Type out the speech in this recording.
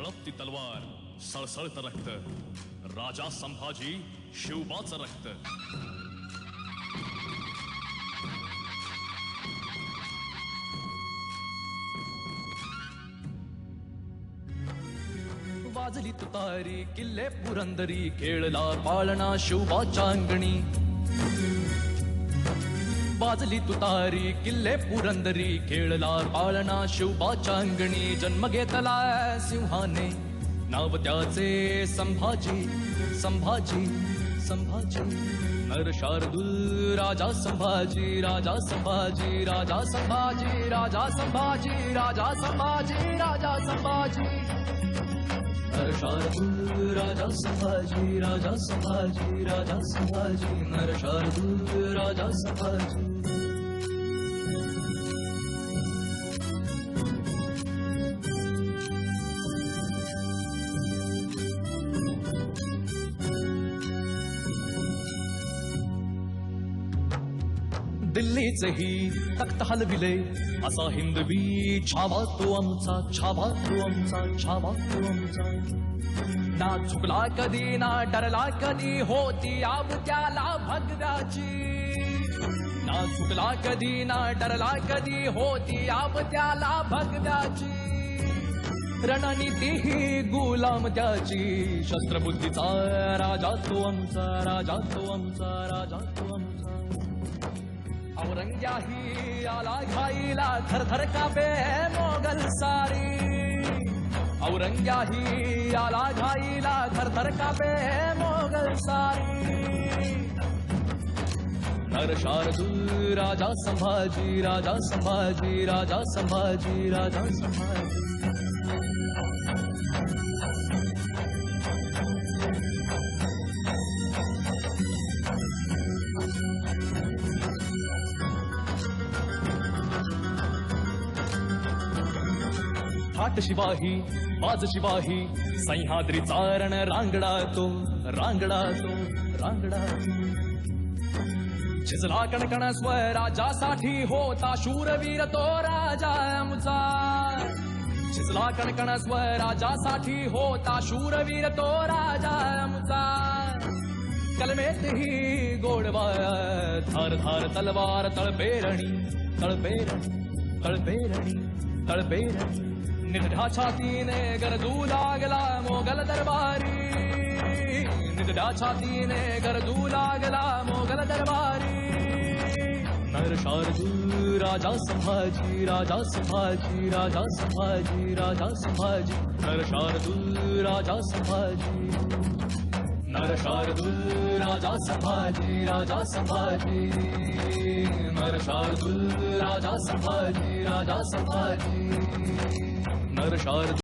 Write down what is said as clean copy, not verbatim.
तळपती तलवार, सळसळत रक्त, राजा संभाजी शिवबाचं रक्त. वाजली तुतारी किल्ले पुरंदरी, खेळला पाळणा शिवबाच्या अंगणी. वाजली तुतारी किल्ले पुरंदरी, खेळला पाळणा शिवबाच्या अंगणी. जन्म घेतला सिंहाने, नाव त्याचे संभाजी. संभाजी संभाजी नर शार्दूल राजा संभाजी. राजा संभाजी राजा संभाजी राजा संभाजी राजा संभाजी राजा संभाजी नर शार्दूल राजा संभाजी. राजा संभाजी राजा संभाजी नर शार्दूल राजा संभाजी. दिल्लीचेही तख्त हलविले, असा हिंदवी छावा तो आमचा. छावा तो आमचा, छावा तो आमचा. ना चुकला कधी ना डरला कधी, होती आव त्याला भगव्याची. ना चुकला कधी ना डरला कधी, होती आव त्याला भगव्याची. रणनीती ही गुलाम त्याची, शस्त्रबुद्धीचा राजा तो आमचा. राजा तो आमचा, राजा तो आमचा. औरंग्याही आला घाईला, थरथर कापे मोगल सारी. औरंग्याही आला घाईला, थरथर कापे मोगल सारी. नर शार्दूल राजा संभाजी. राजा संभाजी राजा संभाजी राजा संभाजी. थाट शिवाही बाज शिवाही, सह्याद्री चारण रांगडा तो. रांगडा तो, रांगडा तो. झिजला कणकण स्वराजासाठी, होता शूरवीर तो राजा आमचा. झिजला कणकण स्वराजासाठी, होता शूरवीर तो राजा आमचा. कलमेतही गोडवा धार धार तलवार, तळपेरणी तळपेरणी तळपेरणी तळपेरणी. निधड्या छातीने गरजू लागला मोगल दरबारी. निधड्या छातीने गरजू लागला मोगल दरबारी. नर शार्दूल राजा संभाजी. राजा संभाजी राजा संभाजी राजा संभाजी नर शार्दूल राजा संभाजी. नर शार्दूल राजा संभाजी. राजा संभाजी नर शार्दूल राजा संभाजी. राजा संभाजी नर शार्दूल.